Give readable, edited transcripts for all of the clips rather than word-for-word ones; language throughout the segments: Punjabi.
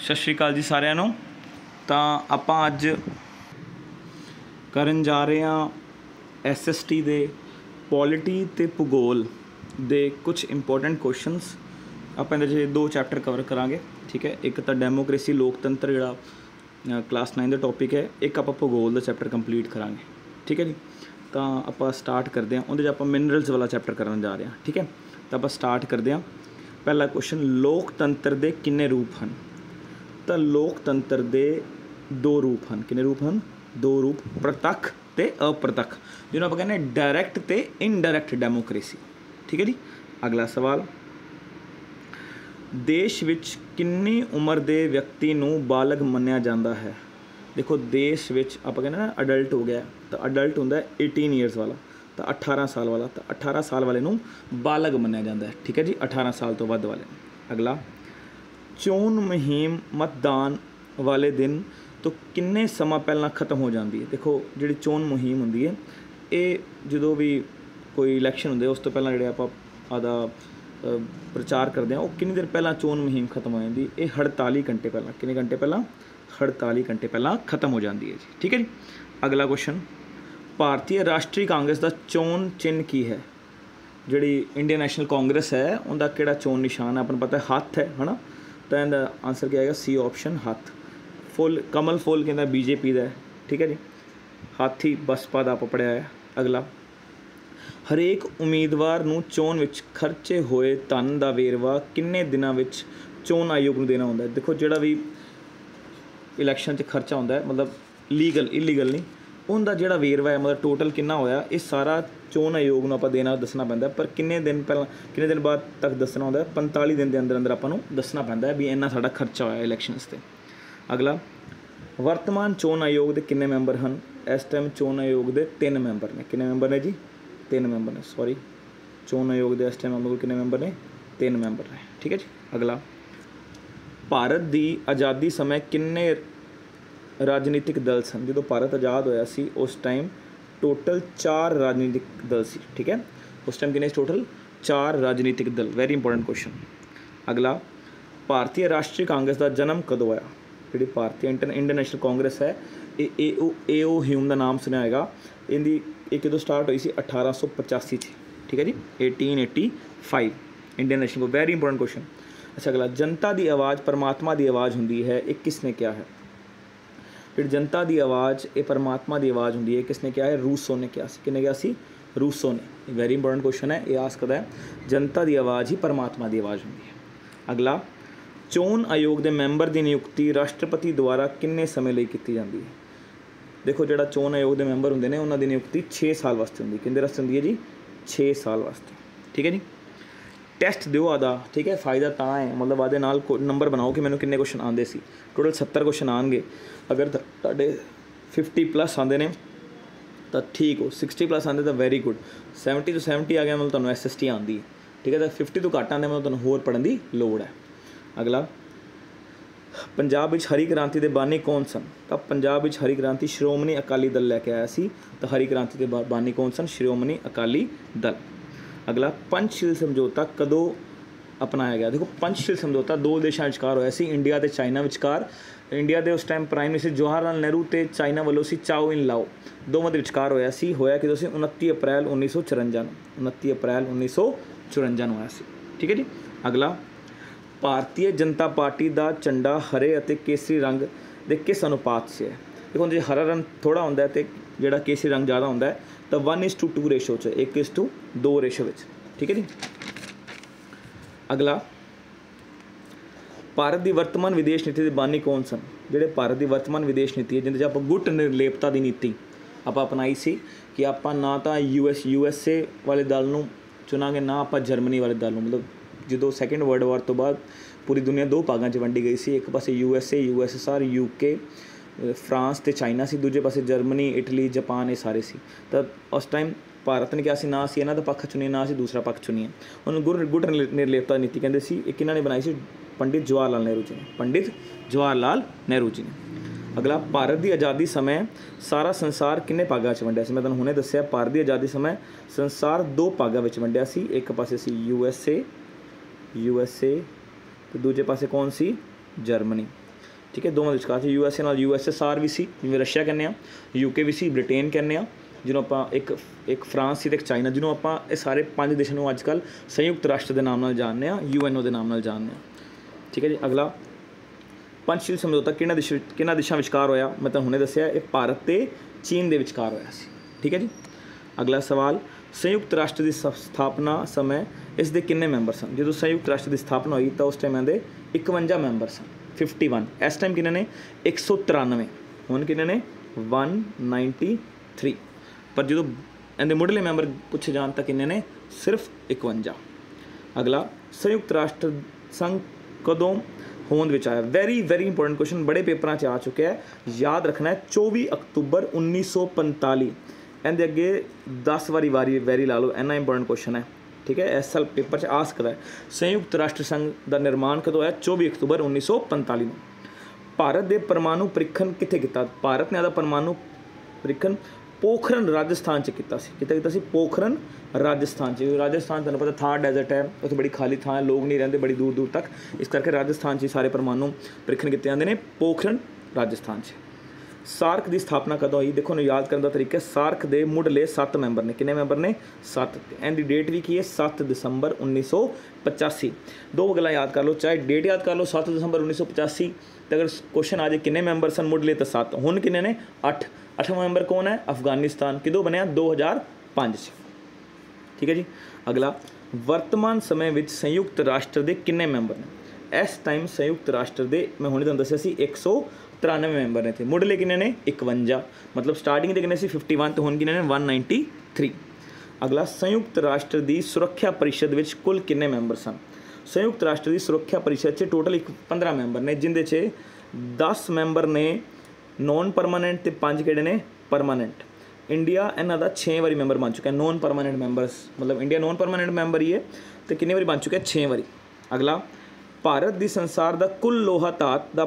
ਸਤਿ ਸ਼੍ਰੀ ਅਕਾਲ ਜੀ ਸਾਰਿਆਂ ਨੂੰ। ਤਾਂ ਆਪਾਂ ਅੱਜ ਕਰਨ ਜਾ ਰਹੇ ਹਾਂ SST ਦੇ ਪੋਲਿਟੀ ਅਤੇ ਭੂਗੋਲ ਦੇ ਕੁਝ ਇੰਪੋਰਟੈਂਟ ਕੁਐਸਚਨਸ। ਆਪਾਂ ਇਹਦੇ 'ਚ 2 ਚੈਪਟਰ ਕਵਰ ਕਰਾਂਗੇ, ਠੀਕ ਹੈ। ਇੱਕ ਤਾਂ ਡੈਮੋਕ੍ਰੇਸੀ ਲੋਕਤੰਤਰ ਜਿਹੜਾ ਕਲਾਸ 9 ਦਾ ਟੌਪਿਕ ਹੈ, ਇੱਕ ਆਪਾਂ ਭੂਗੋਲ ਦਾ ਚੈਪਟਰ ਕੰਪਲੀਟ ਕਰਾਂਗੇ, ਠੀਕ ਹੈ ਜੀ। ਤਾਂ ਆਪਾਂ ਸਟਾਰਟ ਕਰਦੇ ਹਾਂ। ਉਹਦੇ 'ਚ ਆਪਾਂ ਮਿਨਰਲਸ ਵਾਲਾ ਚੈਪਟਰ ਕਰਨ ਜਾ ਰਹੇ ਹਾਂ, ਠੀਕ ਹੈ। ਤਾਂ ਆਪਾਂ ਸਟਾਰਟ ਕਰਦੇ ਹਾਂ। ਪਹਿਲਾ ਕੁਐਸਚਨ, ਲੋਕਤੰਤਰ ਦੇ ਕਿੰਨੇ ਰੂਪ ਹਨ? ਤਾਂ ਲੋਕਤੰਤਰ ਦੇ 2 ਰੂਪ ਹਨ। ਕਿੰਨੇ ਰੂਪ ਹਨ? 2 ਰੂਪ, ਪ੍ਰਤੱਖ ਅਤੇ ਅਪ੍ਰਤੱਖ, ਜਿਹਨੂੰ ਆਪਾਂ ਕਹਿੰਦੇ ਡਾਇਰੈਕਟ ਅਤੇ ਇਨਡਾਇਰੈਕਟ ਡੈਮੋਕ੍ਰੇਸੀ, ਠੀਕ ਹੈ ਜੀ। ਅਗਲਾ ਸਵਾਲ, ਦੇਸ਼ ਵਿੱਚ ਕਿੰਨੀ ਉਮਰ ਦੇ ਵਿਅਕਤੀ ਨੂੰ ਬਾਲਗ ਮੰਨਿਆ ਜਾਂਦਾ ਹੈ? ਦੇਖੋ, ਦੇਸ਼ ਵਿੱਚ ਆਪਾਂ ਕਹਿੰਦੇ ਨਾ ਅਡਲਟ ਹੋ ਗਿਆ, ਤਾਂ ਅਡਲਟ ਹੁੰਦਾ 18 ਈਅਰਸ ਵਾਲਾ, ਤਾਂ 18 ਸਾਲ ਵਾਲਾ, ਤਾਂ 18 ਸਾਲ ਵਾਲੇ ਨੂੰ ਬਾਲਗ ਮੰਨਿਆ ਜਾਂਦਾ ਹੈ, ਠੀਕ ਹੈ ਜੀ। 18 ਸਾਲ ਤੋਂ ਵੱਧ ਵਾਲੇ ਨੂੰ। ਅਗਲਾ, ਚੋਣ ਮੁਹਿੰਮ ਮਤਦਾਨ ਵਾਲੇ ਦਿਨ ਤੋਂ ਕਿੰਨੇ ਸਮਾਂ ਪਹਿਲਾਂ ਖਤਮ ਹੋ ਜਾਂਦੀ ਹੈ? ਦੇਖੋ, ਜਿਹੜੀ ਚੋਣ ਮੁਹਿੰਮ ਹੁੰਦੀ ਹੈ, ਇਹ ਜਦੋਂ ਵੀ ਕੋਈ ਇਲੈਕਸ਼ਨ ਹੁੰਦੇ ਉਸ ਤੋਂ ਪਹਿਲਾਂ ਜਿਹੜੇ ਆਪਾਂ ਆਪਦਾ ਪ੍ਰਚਾਰ ਕਰਦੇ ਹਾਂ, ਉਹ ਕਿੰਨੀ ਦੇਰ ਪਹਿਲਾਂ ਚੋਣ ਮੁਹਿੰਮ ਖਤਮ ਹੋ ਜਾਂਦੀ? ਇਹ 48 ਘੰਟੇ ਪਹਿਲਾਂ। ਕਿੰਨੇ ਘੰਟੇ ਪਹਿਲਾਂ? 48 ਘੰਟੇ ਪਹਿਲਾਂ ਖਤਮ ਹੋ ਜਾਂਦੀ ਹੈ ਜੀ, ਠੀਕ ਹੈ ਜੀ। ਅਗਲਾ ਕੁਐਸਚਨ, ਭਾਰਤੀ ਰਾਸ਼ਟਰੀ ਕਾਂਗਰਸ ਦਾ ਚੋਣ ਚਿੰਨ੍ਹ ਕੀ ਹੈ? ਜਿਹੜੀ ਇੰਡੀਅਨ ਨੈਸ਼ਨਲ ਕਾਂਗਰਸ ਹੈ, ਉਹਦਾ ਕਿਹੜਾ ਚੋਣ ਨਿਸ਼ਾਨ ਹੈ? ਆਪਾਂ ਨੂੰ ਪਤਾ ਹੱਥ ਹੈ, ਹੈ ਨਾ। ਤਾਂ ਇਹਦਾ ਆਨਸਰ ਕੀ ਆਏਗਾ? C ਆਪਸ਼ਨ, ਹੱਥ। ਫੁੱਲ, ਕਮਲ ਫੁੱਲ ਕਹਿੰਦਾ BJP ਦਾ, ਠੀਕ ਹੈ ਜੀ। ਹਾਥੀ ਬਸਪਾ ਦਾ ਆਪਾਂ ਪੜ੍ਹਿਆ ਹੈ। ਅਗਲਾ, ਹਰੇਕ ਉਮੀਦਵਾਰ ਨੂੰ ਚੋਣ ਵਿੱਚ ਖਰਚੇ ਹੋਏ ਧਨ ਦਾ ਵੇਰਵਾ ਕਿੰਨੇ ਦਿਨਾਂ ਵਿੱਚ ਚੋਣ ਆਯੋਗ ਨੂੰ ਦੇਣਾ ਹੁੰਦਾ ਹੈ? ਦੇਖੋ, ਜਿਹੜਾ ਵੀ ਇਲੈਕਸ਼ਨ 'ਚ ਖਰਚਾ ਹੁੰਦਾ ਹੈ, ਮਤਲਬ ਇਲੀਗਲ ਨਹੀਂ, ਉਹਦਾ ਜਿਹੜਾ ਵੇਰਵਾ ਹੈ, ਮਤਲਬ ਟੋਟਲ ਕਿੰਨਾ ਹੋਇਆ, ਇਹ ਸਾਰਾ ਚੋਣ ਆਯੋਗ ਨੂੰ ਆਪਾਂ ਦੱਸਣਾ ਪੈਂਦਾ। ਪਰ ਕਿੰਨੇ ਦਿਨ ਬਾਅਦ ਤੱਕ ਦੱਸਣਾ ਹੁੰਦਾ? 45 ਦਿਨ ਦੇ ਅੰਦਰ ਆਪਾਂ ਨੂੰ ਦੱਸਣਾ ਪੈਂਦਾ ਵੀ ਇੰਨਾ ਸਾਡਾ ਖਰਚਾ ਹੋਇਆ ਇਲੈਕਸ਼ਨਸ 'ਤੇ। ਅਗਲਾ, ਵਰਤਮਾਨ ਚੋਣ ਆਯੋਗ ਦੇ ਕਿੰਨੇ ਮੈਂਬਰ ਹਨ? ਇਸ ਟਾਈਮ ਚੋਣ ਆਯੋਗ ਦੇ 3 ਮੈਂਬਰ ਨੇ। ਕਿੰਨੇ ਮੈਂਬਰ ਨੇ ਜੀ? 3 ਮੈਂਬਰ ਨੇ। ਸੌਰੀ, ਚੋਣ ਆਯੋਗ ਦੇ ਇਸ ਟਾਈਮ ਆਪਣੇ ਕੋਲ ਕਿੰਨੇ ਮੈਂਬਰ ਨੇ? 3 ਮੈਂਬਰ ਨੇ, ਠੀਕ ਹੈ ਜੀ। ਅਗਲਾ, ਭਾਰਤ ਦੀ ਆਜ਼ਾਦੀ ਸਮੇਂ ਕਿੰਨੇ ਰਾਜਨੀਤਿਕ ਦਲ ਸਨ? ਜਦੋਂ ਭਾਰਤ ਆਜ਼ਾਦ ਹੋਇਆ ਸੀ ਉਸ ਟਾਈਮ ਟੋਟਲ 4 ਰਾਜਨੀਤਿਕ ਦਲ ਸੀ, ਠੀਕ ਹੈ। ਉਸ ਟਾਈਮ ਕਿੰਨੇ ਟੋਟਲ? 4 ਰਾਜਨੀਤਿਕ ਦਲ। Very important question. ਅਗਲਾ, ਭਾਰਤੀ ਰਾਸ਼ਟਰੀ ਕਾਂਗਰਸ ਦਾ ਜਨਮ ਕਦੋਂ ਹੋਇਆ? ਜਿਹੜੀ ਭਾਰਤੀ ਇੰਡੀਅਨ ਨੈਸ਼ਨਲ ਕਾਂਗਰਸ ਹੈ, ਇਹ A.O. ਹਿਊਮ ਦਾ ਨਾਮ ਸੁਣਿਆ ਹੋਏਗਾ। ਇਹ ਕਦੋਂ ਸਟਾਰਟ ਹੋਈ ਸੀ? 1885 'ਚ, ਠੀਕ ਹੈ ਜੀ। 1885 Indian national. Very important question. ਅੱਛਾ, ਅਗਲਾ, ਜਨਤਾ ਦੀ ਆਵਾਜ਼ ਪਰਮਾਤਮਾ ਦੀ ਆਵਾਜ਼ ਹੁੰਦੀ ਹੈ, ਇਹ ਕਿਸ ਨੇ ਕਿਹਾ ਹੈ? ਜਿਹੜੀ ਜਨਤਾ ਦੀ ਆਵਾਜ਼ ਇਹ ਪਰਮਾਤਮਾ ਦੀ ਆਵਾਜ਼ ਹੁੰਦੀ ਹੈ, ਕਿਸ ਨੇ ਕਿਹਾ ਹੈ? ਰੂਸੋ ਨੇ ਕਿਹਾ ਸੀ। ਕਿਹਨੇ ਕਿਹਾ ਸੀ? ਰੂਸੋ ਨੇ। ਵੈਰੀ ਇੰਪੋਰਟੈਂਟ ਕੁਐਸਚਨ ਹੈ, ਇਹ ਆਸ ਕਰਦਾ ਹੈ। ਜਨਤਾ ਦੀ ਆਵਾਜ਼ ਹੀ ਪਰਮਾਤਮਾ ਦੀ ਆਵਾਜ਼ ਹੁੰਦੀ ਹੈ। ਅਗਲਾ, ਚੋਣ ਆਯੋਗ ਦੇ ਮੈਂਬਰ ਦੀ ਨਿਯੁਕਤੀ ਰਾਸ਼ਟਰਪਤੀ ਦੁਆਰਾ ਕਿੰਨੇ ਸਮੇਂ ਲਈ ਕੀਤੀ ਜਾਂਦੀ ਹੈ? ਦੇਖੋ, ਜਿਹੜਾ ਚੋਣ ਆਯੋਗ ਦੇ ਮੈਂਬਰ ਹੁੰਦੇ ਨੇ, ਉਹਨਾਂ ਦੀ ਨਿਯੁਕਤੀ 6 ਸਾਲ ਵਾਸਤੇ ਹੁੰਦੀ। ਕਿੰਨੇ ਵਾਸਤੇ ਹੁੰਦੀ ਹੈ ਜੀ? 6 ਸਾਲ ਵਾਸਤੇ, ਠੀਕ ਹੈ ਜੀ। ਟੈਸਟ ਦਿਓ ਆਦਾ, ਠੀਕ ਹੈ। ਫਾਇਦਾ ਤਾਂ ਹੈ, ਮਤਲਬ ਆਦੇ ਨਾਲ ਨੰਬਰ ਬਣਾਓ ਕਿ ਮੈਨੂੰ ਕਿੰਨੇ ਕੁਐਸਚਨ ਆਉਂਦੇ ਸੀ। ਟੋਟਲ 70 ਕੁਐਸਚਨ ਆਉਣਗੇ। ਅਗਰ ਤੁਹਾਡੇ 50+ ਆਉਂਦੇ ਨੇ ਤਾਂ ਠੀਕ ਹੋ, 60+ ਆਉਂਦੇ ਤਾਂ ਵੈਰੀ ਗੁੱਡ। 70 ਤੋਂ 70 ਆ ਗਿਆ, ਮਤਲਬ ਤੁਹਾਨੂੰ SST ਆਉਂਦੀ ਹੈ, ਠੀਕ ਹੈ। ਤਾਂ 50 ਤੋਂ ਘੱਟ ਆਉਂਦੇ, ਮਤਲਬ ਤੁਹਾਨੂੰ ਹੋਰ ਪੜ੍ਹਨ ਦੀ ਲੋੜ ਹੈ। ਅਗਲਾ, ਪੰਜਾਬ ਵਿੱਚ ਹਰੀ ਕ੍ਰਾਂਤੀ ਦੇ ਬਾਨੀ ਕੌਣ ਸਨ? ਤਾਂ ਪੰਜਾਬ ਵਿੱਚ ਹਰੀ ਕ੍ਰਾਂਤੀ ਸ਼੍ਰੋਮਣੀ ਅਕਾਲੀ ਦਲ ਲੈ ਕੇ ਆਇਆ ਸੀ। ਤਾਂ ਹਰੀ ਕ੍ਰਾਂਤੀ ਦੇ ਬਾਨੀ ਕੌਣ ਸਨ? ਸ਼੍ਰੋਮਣੀ ਅਕਾਲੀ ਦਲ। ਅਗਲਾ, ਪੰਚਸ਼ੀਲ ਸਮਝੌਤਾ ਕਦੋਂ ਅਪਣਾਇਆ ਗਿਆ? ਦੇਖੋ, ਪੰਚਸ਼ੀਲ ਸਮਝੌਤਾ 2 ਦੇਸ਼ਾਂ ਵਿਚਕਾਰ ਹੋਇਆ ਸੀ, ਇੰਡੀਆ ਅਤੇ ਚਾਈਨਾ ਵਿਚਕਾਰ। ਇੰਡੀਆ ਦੇ ਉਸ time prime minister Jawahar Lal Nehru ਅਤੇ ਚਾਈਨਾ ਵੱਲੋਂ ਸੀ ਚਾਓ ਇਨ ਲਾਓ, ਦੋਵਾਂ ਦੇ ਵਿਚਕਾਰ ਹੋਇਆ ਸੀ। ਹੋਇਆ ਕਿਦੋਂ ਸੀ? 29 ਅਪ੍ਰੈਲ 1954 ਨੂੰ। 29 ਅਪ੍ਰੈਲ 1954 ਨੂੰ ਹੋਇਆ ਸੀ, ਠੀਕ ਹੈ ਜੀ। ਅਗਲਾ, ਭਾਰਤੀ ਜਨਤਾ ਪਾਰਟੀ ਦਾ ਝੰਡਾ ਹਰੇ ਅਤੇ ਕੇਸਰੀ ਰੰਗ ਦੇ ਕਿਸ ਅਨੁਪਾਤ 'ਚ ਹੈ? ਦੇਖੋ, ਜੇ ਹਰਾ ਰੰਗ ਥੋੜ੍ਹਾ ਹੁੰਦਾ ਅਤੇ ਜਿਹੜਾ ਕੇਸਰੀ ਰੰਗ ਜ਼ਿਆਦਾ ਹੁੰਦਾ ਹੈ, ਤਾਂ 1:2 ਰੇਸ਼ੋ 'ਚ, 1:2 ਰੇਸ਼ੋ ਵਿੱਚ, ਠੀਕ ਹੈ ਜੀ। ਅਗਲਾ, ਭਾਰਤ ਦੀ ਵਰਤਮਾਨ ਵਿਦੇਸ਼ ਨੀਤੀ ਦੇ ਬਾਨੀ ਕੌਣ ਸਨ? ਜਿਹੜੇ ਭਾਰਤ ਦੀ ਵਰਤਮਾਨ ਵਿਦੇਸ਼ ਨੀਤੀ ਹੈ, ਜਿਹਦੇ 'ਚ ਆਪਾਂ ਗੁੱਟ ਨਿਰਲੇਪਤਾ ਦੀ ਨੀਤੀ ਆਪਾਂ ਅਪਣਾਈ ਸੀ ਕਿ ਆਪਾਂ ਨਾ ਤਾਂ USA ਵਾਲੇ ਦਲ ਨੂੰ ਚੁਣਾਂਗੇ, ਨਾ ਆਪਾਂ ਜਰਮਨੀ ਵਾਲੇ ਦਲ ਨੂੰ। ਮਤਲਬ ਜਦੋਂ ਸੈਕਿੰਡ ਵਰਲਡ ਵਾਰ ਤੋਂ ਬਾਅਦ ਪੂਰੀ ਦੁਨੀਆ 2 ਭਾਗਾਂ 'ਚ ਵੰਡੀ ਗਈ ਸੀ। ਇੱਕ ਪਾਸੇ USA, USSR, UK, ਫਰਾਂਸ ਅਤੇ ਚਾਈਨਾ ਸੀ। ਦੂਜੇ ਪਾਸੇ ਜਰਮਨੀ, ਇਟਲੀ, ਜਪਾਨ, ਇਹ ਸਾਰੇ ਸੀ। ਤਾਂ ਉਸ ਟਾਈਮ ਭਾਰਤ ਨੇ ਕਿਹਾ ਸੀ, ਨਾ ਅਸੀਂ ਇਹਨਾਂ ਦਾ ਪੱਖ ਚੁਣੀਏ, ਨਾ ਅਸੀਂ ਦੂਸਰਾ ਪੱਖ ਚੁਣੀਏ। ਉਹਨੂੰ ਗੁੱਟ ਨਿਰਲੇਪਤਾ ਨੀਤੀ ਕਹਿੰਦੇ ਸੀ। ਇਹ ਕਿਹਨਾਂ ਨੇ ਬਣਾਈ ਸੀ? ਪੰਡਿਤ ਜਵਾਹਰ ਲਾਲ ਨਹਿਰੂ ਜੀ ਨੇ। ਪੰਡਿਤ ਜਵਾਹਰ ਲਾਲ ਨਹਿਰੂ ਜੀ ਨੇ। ਅਗਲਾ, ਭਾਰਤ ਦੀ ਆਜ਼ਾਦੀ ਸਮੇਂ ਸਾਰਾ ਸੰਸਾਰ ਕਿੰਨੇ ਭਾਗਾਂ 'ਚ ਵੰਡਿਆ ਸੀ? ਮੈਂ ਤੁਹਾਨੂੰ ਹੁਣੇ ਦੱਸਿਆ, ਭਾਰਤ ਦੀ ਆਜ਼ਾਦੀ ਸਮੇਂ ਸੰਸਾਰ 2 ਭਾਗਾਂ ਵਿੱਚ ਵੰਡਿਆ ਸੀ। ਇੱਕ ਪਾਸੇ ਸੀ USA ਅਤੇ ਦੂਜੇ ਪਾਸੇ ਕੌਣ ਸੀ? ਜਰਮਨੀ। ठीक है, दोवां दे विचकार सी। USA नाल USSR भी सी, जिवें रशिया कहने आ, UK भी सी, ब्रिटेन कहने आ, जिन्हों ਆਪਾਂ एक फ्रांस सी ते एक चाइना, जिन्हों ਆਪਾਂ ਇਹ ਸਾਰੇ 5 ਦੇਸ਼ਾਂ ਨੂੰ ਅੱਜਕੱਲ संयुक्त राष्ट्र ਦੇ ਨਾਮ ਨਾਲ ਜਾਣਦੇ ਆ, UNO ਦੇ ਨਾਮ ਨਾਲ ਜਾਣਦੇ ਆ। ठीक है जी, अगला पंचशील समझौता किन्हां देशां विचकार होया? मैं तुहानूं हुणे दस्सिआ, ये भारत ते चीन दे विचकार होया सी। ठीक है जी, अगला सवाल, संयुक्त राष्ट्र की स्थापना समय इस दे किन्ने मैंबर सन? जो संयुक्त राष्ट्र की स्थापना हुई तो उस टाइम इहदे 51 मैंबर सन, 51। इस टाइम किन्ने ने 193, हुण किन्ने ने 193। पर जो इहदे मुढ़ले मैंबर पूछे जाण तां किन्ने ने? सिर्फ 51। अगला, संयुक्त राष्ट्र संघ कदों होंद विच आया? वेरी वेरी इंपोर्टेंट क्वेश्चन, बड़े पेपरां च आ चुका है, याद रखना है। 24 अक्तूबर 1945। इहदे अगे 10 वारी वेरी ला लो, इन्ना इंपोर्टेंट क्वेश्चन है। ठीक है, इस साल पेपर च आ सकता है। संयुक्त राष्ट्र संघ का निर्माण कदों होया? 24 अक्तूबर 1945 में। भारत के परमाणु परीक्षण कित्थे कीता? भारत ने आदा परमाणु परीक्षण पोखरण राजस्थान च कीता सी। कित्थे कीता सी? पोखरण राजस्थान च। राजस्थान तुहानूं पता थार डेजर्ट है, उत्थे बड़ी खाली थां है, लोग नहीं रहिंदे बड़ी दूर दूर तक, इस करके राजस्थान च सारे परमाणु परीक्षण किए जाते हैं, पोखरण राजस्थान च। सार्क की स्थापना कदों हुई? देखो उन्हें याद करने का तरीका, सार्क के मुढ़ले 7 मैंबर ने। कितने मैंबर ने? 7। इनकी डेट भी की है 7 दिसंबर 1985। दो गल्लां याद कर लो, चाहे डेट याद कर लो 7 दिसंबर 1985, तो अगर क्वेश्चन आ जाए किन्ने मैंबर सन मुढ़ले तो 7, हुण किन्ने ने? 8। 8वां मैंबर कौन है? अफगानिस्तान। किदों बनया? 2005। ठीक है जी, अगला, वर्तमान समय विच संयुक्त राष्ट्र के किन्ने मैंबर ने? इस टाइम संयुक्त राष्ट्र के मैं हुणे तुहानूं दस्सिआ सी 193 मैंबर ने थे। मुढ़ले किन्ने ने? 51। मतलब स्टार्टिंग ते किन्ने सी? 51, तो हुण किन्ने ने? 193। अगला, संयुक्त राष्ट्र की सुरक्षा परिषद विच कुल किन्ने मैंबर सन? संयुक्त राष्ट्र की सुरक्षा परिषद च टोटल 15 मैंबर ने, जिंदे च 10 मैंबर ने नॉन परमानेंट ते 5 किहड़े ने? परमानेंट। इंडिया इन्हां दा 6 वारी मैंबर बन चुका है। नॉन परमानेंट मैंबरस मतलब इंडिया नॉन परमानेंट मैंबर ही है, तो कितनी बारी बन चुका है? 6 वारी। अगला, भारत की संसार का कुल लोहा धात का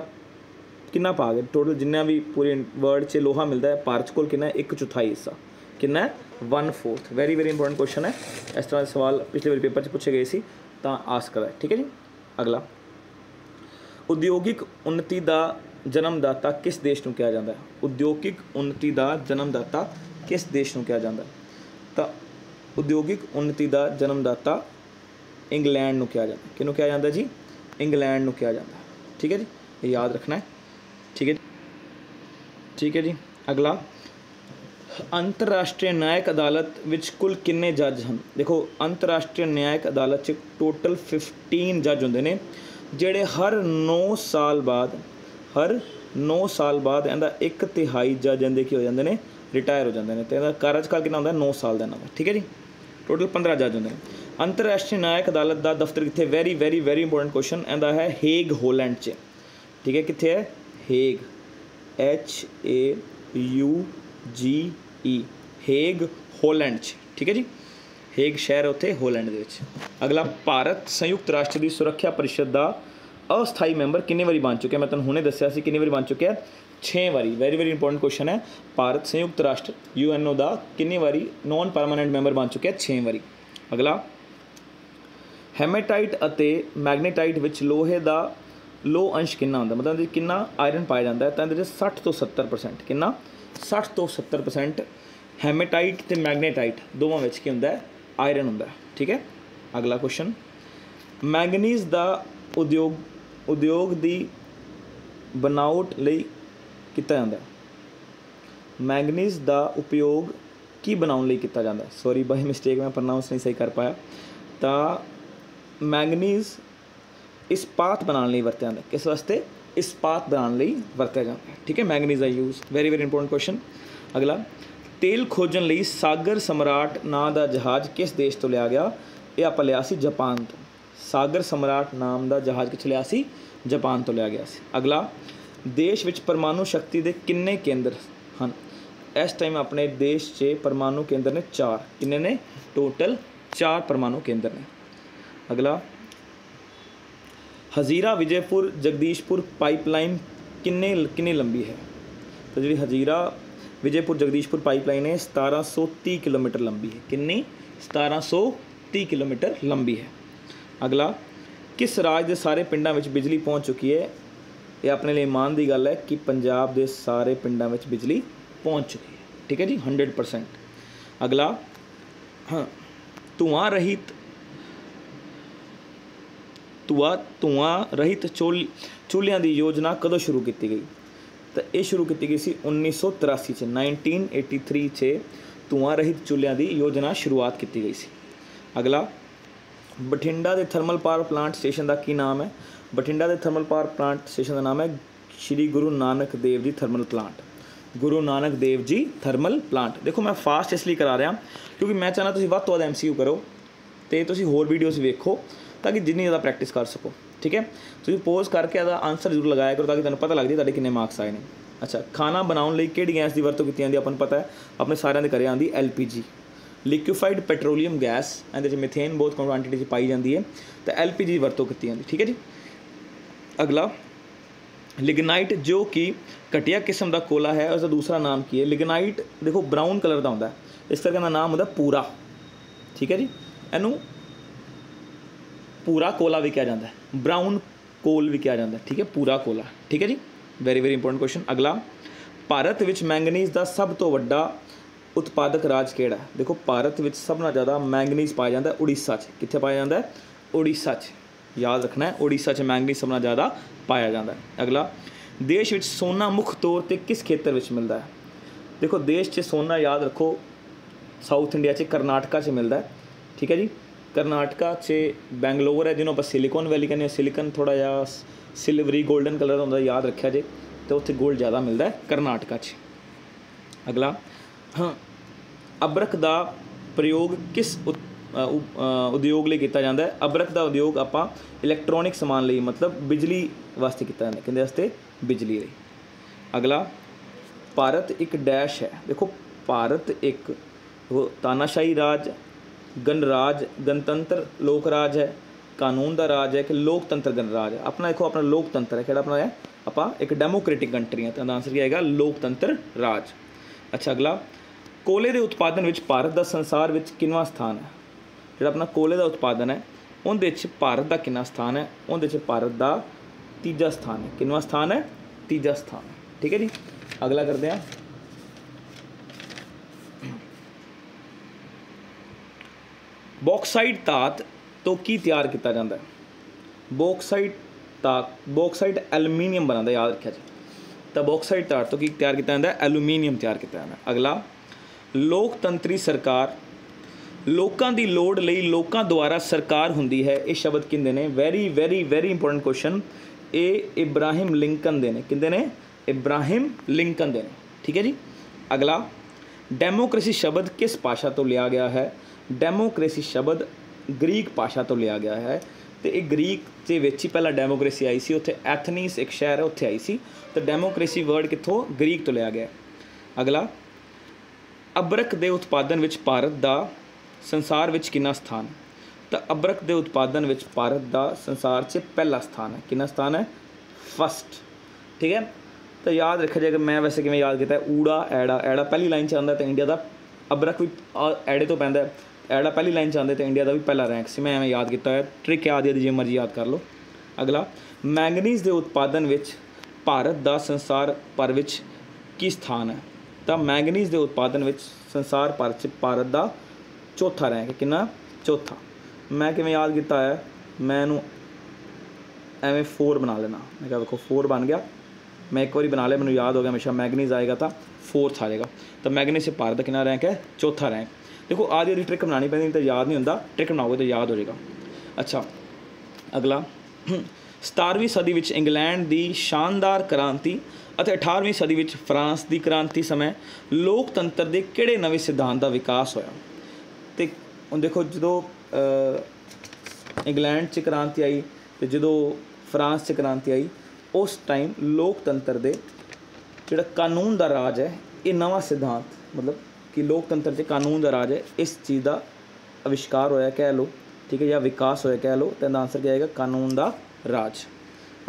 कितना भाग है? टोटल जिन्ना भी पूरे वर्ल्ड च लोहा मिलता है, भारत को कितना है? 1/4 हिस्सा। कितना है? 1/4। वेरी वेरी इंपोर्टेंट क्वेश्चन है, इस तरह के सवाल पिछले बार पेपर से पूछे गए सी, तो आ सकता है। ठीक है जी, अगला, उद्योगिक उन्नति का जन्मदाता किस देश को कहा जाता है? उद्योगिक उन्नति का जन्मदाता किस देश को कहा जाता है? तो उद्योगिक उन्नति का जन्मदाता इंग्लैंड को कहा जाता है। किनू कहा जाता है जी? इंग्लैंड को कहा जाता है। ठीक है जी, ये याद रखना है। ठीक है, ठीक है जी, अगला, अंतरराष्ट्रीय न्यायिक अदालत विच कुल किन्ने जज हैं? देखो, अंतरराष्ट्रीय न्यायिक अदालत च टोटल 15 जज होंदे ने, जिहड़े हर 9 साल बाद इहदा 1/3 जज इहदे की हो जाते हैं? रिटायर हो जाते हैं। तो इहदा कार्यकाल कितना होंदा? 9 साल का इन्हां दा। ठीक है जी, टोटल 15 जज होंदे ने। अंतरराष्ट्रीय न्यायिक अदालत का दफ्तर कित्थे? Very very very important question, इहदा है हेग, होलैंड च। ठीक है, कित्थे है? हेग, HAUGE, हेग, होलैंड च। ठीक है जी, हेग शहर उत्थे होलैंड दे विच। अगला, भारत संयुक्त राष्ट्र की सुरक्षा परिषद का अस्थाई मैंबर किन्ने वारी बन चुके? मैं तुहानूं हुणे दस्सिआ सी किन्नी वारी बन चुके हैं? 6 वारी। वेरी वेरी इंपोर्टेंट क्वेश्चन है, भारत संयुक्त राष्ट्र UNO का किन्नी वारी नॉन परमानेंट मैंबर बन चुके हैं? 6 वारी। अगला, हेमेटाइट अते मैग्नेटाइट विच लोहे का लो अंश कितना होंदा? मतलब कितना आयरन पाया जाता है? तो इहदे 60 ਤੋਂ 70%। कितना? 60 ਤੋਂ 70% हेमेटाइट ते मैग्नेटाइट दोवां विच की हुंदा है? आयरन हुंदा है। ठीक है, अगला क्वेश्चन, मैंगनीज का उद्योग की बनावट लई किया जाता है? मैंगनीज का उपयोग की बनाने लई किया जाता है? सॉरी बाई मिस्टेक मैं प्रनाउंस नहीं सही कर पाया। तो मैंगनीज इस्पात बनाने लई वरत्या जाता है। किस वास्ते? इस्पात बनाने लई वरत्या जाता है। ठीक है, मैंगनीज का use. Very very important question. अगला, तेल खोजन लई सागर सम्राट नाम का जहाज़ किस देश तो लिया गया? ये आप लिया सी जापान तो। सागर सम्राट नाम का जहाज़ किस लिया सी? जापान तो लिया गया सी। अगला, देश विच परमाणु शक्ति के किन्ने केंद्र हैं? इस टाइम अपने देश से परमाणु केंद्र ने 4। किन्ने ने? टोटल 4 परमाणु केंद्र ने। अगला, हजीरा विजयपुर जगदीशपुर पाइपलाइन किन्नी लंबी है? तो जी हजीरा विजयपुर जगदीशपुर पाइपलाइन है 1730 किलोमीटर लंबी है। किन्नी? 1730 किलोमीटर लंबी है। अगला, किस राज के सारे पिंडों में बिजली पहुँच चुकी है? ये अपने लिए मान की गल है कि पंजाब के सारे पिंडों में बिजली पहुँच चुकी है, ठीक है जी, 100%। अगला, हाँ, धुआं रहित चूल्हियां की योजना कदों शुरू की गई? तो ये शुरू की गई सी 1983 च, 1983 च धुआं रहित चूल्हियां की योजना शुरुआत की गई सी। अगला, बठिंडा के थर्मल पावर प्लांट स्टेशन का की नाम है? बठिंडा के थर्मल पावर प्लांट स्टेशन का नाम है Shri Guru Nanak Dev ji thermal plant. Guru Nanak Dev ji thermal plant. देखो मैं फास्ट इसलिए करा रहा क्योंकि मैं चाहना तुसीं वध तो वध MCQ करो तो तुसीं होर वीडियोज़ वेखो ताकि जितनी ज़्यादा प्रैक्टिस कर सको, ठीक है। तुसीं पोज करके इसका आंसर जरूर लगाया करो ताकि तुहानूं पता लग जाए तुहाडे कितने मार्क्स आए ने। अच्छा, खाना बनाने लई किहड़ी गैस की वरतों की जाती है? अपन पता है अपने सारिਆਂ ਦੇ घरे आती LPG, लिक्विफाइड पेट्रोलीयम गैस, ਇਹਦੇ मिथेन बहुत क्वांटिटी पाई जाती है, तो LPG की वरतों की जाती, ठीक है जी। अगला, लिग्नाइट जो कि घटिया किस्म का कोला है उसका दूसरा नाम की है? लिग्नाइट देखो ब्राउन कलर का होंदा है, इस करके का नाम होंदा पूरा, ठीक है जी। इनू पूरा कोला भी कहा जाता है, ब्राउन कोल भी कहा जाता है, ठीक है, पूरा कोला, ठीक है जी। Very very important question. अगला, भारत विच मैंगनीज का सब तो वड्डा उत्पादक राज किहड़ा है? देखो भारत विच सब नाल ज़्यादा मैंगनीज पाया जाता है उड़ीसा च। कित्थे पाया जाता है? उड़ीसा च, याद रखना है, उड़ीसा च मैंगनीज सब नाल ज़्यादा पाया जाता है। अगला, देश विच सोना मुख तौर पर किस खेतर विच मिलता है? देखो देश च सोना याद रखो साउथ इंडिया च करनाटका च मिलता है, ठीक है जी। करनाटका च बैंगलोर है जिन्होंने आप सिलिकॉन वैली कहने, सिलिकन थोड़ा जिहा सिल्वरी गोल्डन कलर होंदा, याद रखा जे, तो उत्थे गोल्ड ज़्यादा मिलता है करनाटका च। अगला, हाँ, अबरख का प्रयोग किस उद्योग लिए किया जाता है? अबरख का उद्योग आप इलैक्ट्रॉनिक समान लिए मतलब बिजली वास्ते किया जाता है, किहदे वास्ते? बिजली लिए। अगला, भारत एक डैश है? देखो भारत एक तानाशाही राज, गणराज, गणतंत्र लोकराज है, कानून का राज है कि लोकतंत्र गणराज है? अपना देखो अपना लोकतंत्र है, कि अपना है आप एक डेमोक्रेटिक कंट्री है, तो आंसर क्या आएगा? लोकतंत्र राज। अच्छा, अगला, कोले के उत्पादन में भारत का संसार में किनवा स्थान है? जो अपना कोले का उत्पादन है उनके भारत का कितना स्थान है? उनके भारत का तीजा स्थान है। किनवा स्थान है? तीजा स्थान, ठीक है जी। अगला करते हैं, बॉक्साइट धात तो की तैयार किया जाता है? बॉक्साइट एलूमीनियम बनाता, याद रखा जी। तो बॉक्साइट धात तो की तैयार किया जाता है? एलूमीनियम तैयार किया जाता है। अगला, लोकतंत्री सरकार, लोगों की लोड़ लई लोगों द्वारा सरकार हुंदी है, ये शब्द किंदे ने? Very very very important question. ये इब्राहिम लिंकन दे ने, किंदे ने? इब्राहिम लिंकन दे ने, ठीक है जी। अगला, डेमोक्रेसी शब्द किस भाषा तो लिया गया है? डेमोक्रेसी शब्द ग्रीक भाषा तो लिया गया है, तो ये ग्रीक के विच ही पहला डेमोक्रेसी आई सी, उत्थे एथनीस एक शहर है उत्थे आई सी, तो डेमोक्रेसी वर्ड कित्थों? ग्रीक तो लिया गया। अगला, अबरख के उत्पादन विच भारत का संसार विच कितना स्थान? तो अबरख के उत्पादन विच भारत का संसार च पहला स्थान है। कितना स्थान है? फर्स्ट, ठीक है। तो याद रखा जाएगा, मैं वैसे किवें याद किया, ऊड़ा ऐड़ा, ऐड़ा पहली लाइन च आंदा तो इंडिया का अबरख भी ऐड़े तो पैंदा, ऐड़ा पहली लाइन च आंदे तो इंडिया का भी पहला रैंक से, मैं एवं याद किया है, ट्रिक याद है, जिवें मर्जी याद कर लो। अगला, मैंगनीज के उत्पादन विच भारत का संसार भर विच की स्थान है? तो मैंगनीज के उत्पादन विच संसार भर च भारत का चौथा रैंक है। कितना? चौथा। मैं किवें याद किया है, मैं इनू एवें 4 बना लेना, मैं क्या देखो 4 बन गया, मैं एक बार बना लिया, मैंने याद हो गया हमेशा मैंगनीज आएगा तो 4th आ जाएगा, तो मैंगनीज से भारत का कितना रैंक है? चौथा रैंक। देखो आदि आदि ट्रिक बनानी पैंदी तो याद नहीं होंदा, ट्रिक बनाओगे तो याद हो जाएगा। अच्छा, अगला, 17वीं सदी विच इंग्लैंड की शानदार क्रांति ਅਤੇ 18ਵੀਂ सदी विच फ्रांस की क्रांति समय लोकतंत्र के किहड़े नवे सिद्धांत का विकास होया? तो हुण देखो जो इंग्लैंड च क्रांति आई तो जो फ्रांस च क्रांति आई, उस टाइम लोकतंत्र के जिहड़ा कानून का राज है, ये नवा सिद्धांत, मतलब कि लोकतंत्र च कानून का राज है, इस चीज़ का आविष्कार होया कह लो, ठीक है, या विकास होया कह लो, तो आंसर क्या आएगा? कानून का राज।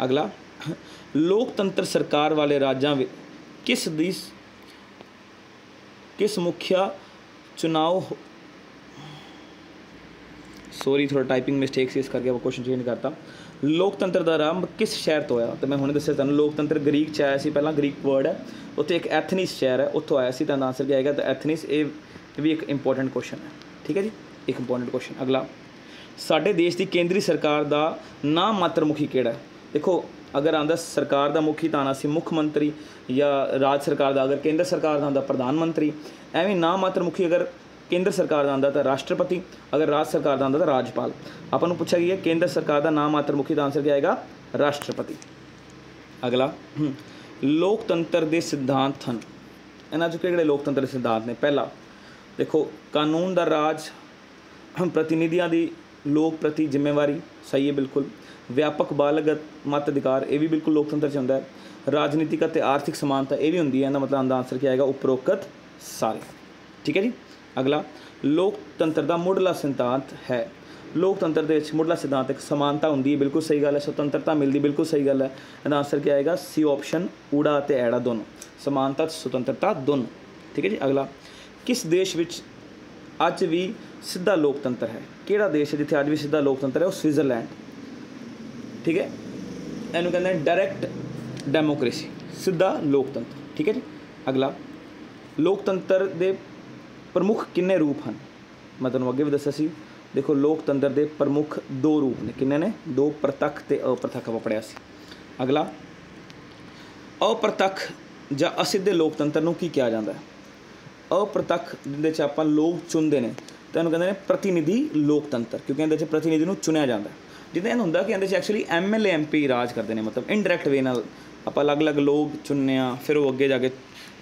अगला, लोकतंत्र सरकार वाले राज्यों में किस मुखिया चुनाव, सॉरी थोड़ा टाइपिंग मिस्टेक से इस करके वो क्वेश्चन चेंज करता। ਲੋਕਤੰਤਰ ਦਾ ਆਰੰਭ ਕਿਸ ਸ਼ਹਿਰ ਤੋਂ ਹੋਇਆ? ਤਾਂ ਮੈਂ ਹੁਣੇ ਦੱਸਿਆ ਤੁਹਾਨੂੰ, ਲੋਕਤੰਤਰ ਗ੍ਰੀਕ 'ਚ ਆਇਆ ਸੀ ਪਹਿਲਾਂ, ਗ੍ਰੀਕ ਵਰਡ ਹੈ, ਉੱਥੇ ਇੱਕ ਐਥਨਿਸ ਸ਼ਹਿਰ ਹੈ, ਉੱਥੋਂ ਆਇਆ ਸੀ। ਤਾਂ ਆਂਸਰ ਕੀ ਆਏਗਾ? ਤਾਂ ਐਥਨਿਸ। ਇਹ ਵੀ ਇੱਕ ਇੰਪੋਰਟੈਂਟ ਕੁਐਸਚਨ ਹੈ, ਠੀਕ ਹੈ ਜੀ, ਇੱਕ ਇੰਪੋਰਟੈਂਟ ਕੁਐਸਚਨ। ਅਗਲਾ, ਸਾਡੇ ਦੇਸ਼ ਦੀ ਕੇਂਦਰੀ ਸਰਕਾਰ ਦਾ ਨਾਮ ਮਾਤਰ ਮੁਖੀ ਕਿਹੜਾ ਹੈ? ਦੇਖੋ, ਅਗਰ ਆਉਂਦਾ ਸਰਕਾਰ ਦਾ ਮੁਖੀ ਤਾਂ ਆਉਣਾ ਸੀ ਮੁੱਖ ਮੰਤਰੀ, ਜਾਂ ਰਾਜ ਸਰਕਾਰ ਦਾ ਅਗਰ ਕੇਂਦਰ ਸਰਕਾਰ ਦਾ ਆਉਂਦਾ ਪ੍ਰਧਾਨ ਮੰਤਰੀ। ਐਵੇਂ ਨਾਮ ਮਾਤਰ ਮੁਖੀ ਅਗਰ ਕੇਂਦਰ ਸਰਕਾਰ ਦਾ ਆਉਂਦਾ ਤਾਂ ਰਾਸ਼ਟਰਪਤੀ, ਅਗਰ ਰਾਜ ਸਰਕਾਰ ਦਾ ਆਉਂਦਾ ਤਾਂ ਰਾਜਪਾਲ। ਆਪਾਂ ਨੂੰ ਪੁੱਛਿਆ ਗਿਆ ਕੇਂਦਰ ਸਰਕਾਰ ਦਾ ਨਾਮ ਮਾਤਰ ਮੁਖੀ ਦਾ ਆਂਸਰ ਕੀ ਆਏਗਾ? ਰਾਸ਼ਟਰਪਤੀ। ਅਗਲਾ, ਲੋਕਤੰਤਰ ਦੇ ਸਿਧਾਂਤ ਹਨ, ਇਹਨਾਂ 'ਚ ਕਿਹੜੇ ਲੋਕਤੰਤਰ ਦੇ ਸਿਧਾਂਤ ਨੇ? ਪਹਿਲਾ ਦੇਖੋ, ਕਾਨੂੰਨ ਦਾ ਰਾਜ, ਪ੍ਰਤੀਨਿਧੀਆਂ ਦੀ ਲੋਕ ਪ੍ਰਤੀ ਜ਼ਿੰਮੇਵਾਰੀ, ਸਹੀ ਹੈ ਬਿਲਕੁਲ। ਵਿਆਪਕ ਬਾਲਗਤ ਮਤ ਅਧਿਕਾਰ, ਇਹ ਵੀ ਬਿਲਕੁਲ ਲੋਕਤੰਤਰ 'ਚ ਹੁੰਦਾ ਹੈ। ਰਾਜਨੀਤਿਕ ਅਤੇ ਆਰਥਿਕ ਸਮਾਨਤਾ, ਇਹ ਵੀ ਹੁੰਦੀ ਹੈ। ਇਹਦਾ ਮਤਲਬ ਆਂਸਰ ਕੀ ਆਏਗਾ? ਉਪਰੋਕਤ ਸਾਰੇ, ਠੀਕ ਹੈ ਜੀ। ਅਗਲਾ, ਲੋਕਤੰਤਰ ਦਾ ਮੁੱਢਲਾ ਸਿਧਾਂਤ ਹੈ। ਲੋਕਤੰਤਰ ਦੇ ਵਿੱਚ ਮੁੱਢਲਾ ਸਿਧਾਂਤ ਇੱਕ ਸਮਾਨਤਾ ਹੁੰਦੀ ਹੈ, ਬਿਲਕੁਲ ਸਹੀ ਗੱਲ ਹੈ। ਸੁਤੰਤਰਤਾ ਮਿਲਦੀ, ਬਿਲਕੁਲ ਸਹੀ ਗੱਲ ਹੈ। ਇਹਦਾ ਆਂਸਰ ਕੀ ਆਏਗਾ? ਸੀ ਆਪਸ਼ਨ, ਊੜਾ ਅਤੇ ਐੜਾ ਦੋਨੋਂ, ਸਮਾਨਤਾ ਸੁਤੰਤਰਤਾ ਦੋਨੋਂ, ਠੀਕ ਹੈ ਜੀ। ਅਗਲਾ, ਕਿਸ ਦੇਸ਼ ਵਿੱਚ ਅੱਜ ਵੀ ਸਿੱਧਾ ਲੋਕਤੰਤਰ ਹੈ? ਕਿਹੜਾ ਦੇਸ਼ ਹੈ ਜਿੱਥੇ ਅੱਜ ਵੀ ਸਿੱਧਾ ਲੋਕਤੰਤਰ ਹੈ? ਉਹ ਸਵਿਟਜ਼ਰਲੈਂਡ, ਠੀਕ ਹੈ। ਇਹਨੂੰ ਕਹਿੰਦੇ ਨੇ ਡਾਇਰੈਕਟ ਡੈਮੋਕ੍ਰੇਸੀ, ਸਿੱਧਾ ਲੋਕਤੰਤਰ, ਠੀਕ ਹੈ ਜੀ। ਅਗਲਾ, ਲੋਕਤੰਤਰ ਦੇ ਪ੍ਰਮੁੱਖ ਕਿੰਨੇ ਰੂਪ ਹਨ? ਮੈਂ ਤੁਹਾਨੂੰ ਅੱਗੇ ਵੀ ਦੱਸਿਆ ਸੀ। ਦੇਖੋ, ਲੋਕਤੰਤਰ ਦੇ ਪ੍ਰਮੁੱਖ 2 ਰੂਪ ਨੇ। ਕਿੰਨੇ ਨੇ? 2, ਪ੍ਰਤੱਖ ਅਤੇ ਅਪ੍ਰਤੱਖ, ਆਪਾਂ ਪੜ੍ਹਿਆ ਸੀ। ਅਗਲਾ, ਅਪ੍ਰਤੱਖ ਜਾਂ ਅਸਿੱਧੇ ਲੋਕਤੰਤਰ ਨੂੰ ਕੀ ਕਿਹਾ ਜਾਂਦਾ ਹੈ? ਅਪ੍ਰਤੱਖ ਜਿਹਦੇ 'ਚ ਆਪਾਂ ਲੋਕ ਚੁਣਦੇ ਨੇ ਤਾਂ ਇਹਨੂੰ ਕਹਿੰਦੇ ਨੇ ਪ੍ਰਤੀਨਿਧੀ ਲੋਕਤੰਤਰ, ਕਿਉਂਕਿ ਇਹਦੇ 'ਚ ਪ੍ਰਤੀਨਿਧੀ ਨੂੰ ਚੁਣਿਆ ਜਾਂਦਾ। ਜਿੱਦਾਂ ਇਹਨੂੰ ਹੁੰਦਾ ਕਿ ਇਹਦੇ 'ਚ ਐਕਚੁਅਲੀ MLA MP ਰਾਜ ਕਰਦੇ ਨੇ, ਮਤਲਬ ਇਨਡਾਇਰੈਕਟ ਵੇ ਨਾਲ ਆਪਾਂ ਅਲੱਗ-ਅਲੱਗ ਲੋਕ ਚੁਣਨੇ ਆ, ਫਿਰ ਉਹ ਅੱਗੇ ਜਾ ਕੇ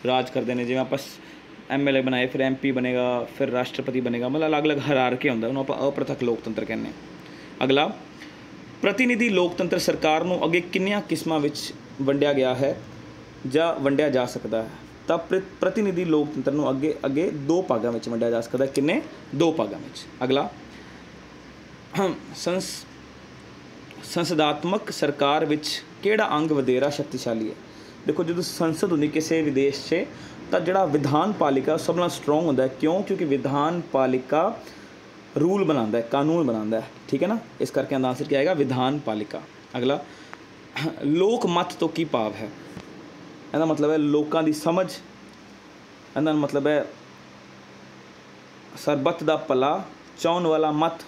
ਰਾਜ ਕਰਦੇ ਨੇ। ਜਿਵੇਂ ਆਪਾਂ MLA ਬਣਾਏ, ਫਿਰ MP ਬਣੇਗਾ, ਫਿਰ ਰਾਸ਼ਟਰਪਤੀ ਬਣੇਗਾ, ਮਤਲਬ ਅਲੱਗ-ਅਲੱਗ ਹਰਾਰਕੀ ਹੁੰਦਾ, ਉਹਨੂੰ ਆਪਾਂ ਅਪ੍ਰਤੱਖ ਲੋਕਤੰਤਰ ਕਹਿੰਦੇ ਹਾਂ। ਅਗਲਾ, ਪ੍ਰਤੀਨਿਧੀ ਲੋਕਤੰਤਰ ਸਰਕਾਰ ਨੂੰ ਅੱਗੇ ਕਿੰਨੀਆਂ ਕਿਸਮਾਂ ਵਿੱਚ ਵੰਡਿਆ ਗਿਆ ਹੈ ਜਾਂ ਵੰਡਿਆ ਜਾ ਸਕਦਾ ਹੈ? ਤਾਂ ਪ੍ਰਤੀਨਿਧੀ ਲੋਕਤੰਤਰ ਨੂੰ ਅੱਗੇ 2 ਭਾਗਾਂ ਵਿੱਚ ਵੰਡਿਆ ਜਾ ਸਕਦਾ। ਕਿੰਨੇ? 2 ਭਾਗਾਂ ਵਿੱਚ। ਅਗਲਾ, ਸੰਸਦਾਤਮਕ ਸਰਕਾਰ ਵਿੱਚ ਕਿਹੜਾ ਅੰਗ ਵਧੇਰਾ ਸ਼ਕਤੀਸ਼ਾਲੀ ਹੈ? ਦੇਖੋ, ਜਦੋਂ ਸੰਸਦ ਹੁੰਦੀ ਕਿਸੇ ਵੀ ਦੇਸ਼ 'ਚ ਤਾਂ ਜਿਹੜਾ ਵਿਧਾਨ ਪਾਲਿਕਾ ਸਭ ਨਾਲੋਂ ਸਟਰੋਂਗ ਹੁੰਦਾ ਹੈ। ਕਿਉਂ? ਕਿਉਂਕਿ ਵਿਧਾਨ ਪਾਲਿਕਾ ਰੂਲ ਬਣਾਉਂਦਾ ਹੈ, ਕਾਨੂੰਨ ਬਣਾਉਂਦਾ ਹੈ, ਠੀਕ ਹੈ ਨਾ। ਇਸ ਕਰਕੇ ਇਹਦਾ ਆਂਸਰ ਕੀ ਆਏਗਾ? ਵਿਧਾਨ ਪਾਲਿਕਾ। ਅਗਲਾ, ਲੋਕ ਮਤ ਤੋਂ ਕੀ ਭਾਵ ਹੈ? ਇਹਦਾ ਮਤਲਬ ਹੈ ਲੋਕਾਂ ਦੀ ਸਮਝ, ਇਹਦਾ ਮਤਲਬ ਹੈ ਸਰਬੱਤ ਦਾ ਭਲਾ ਚਾਹੁਣ ਵਾਲਾ ਮਤ,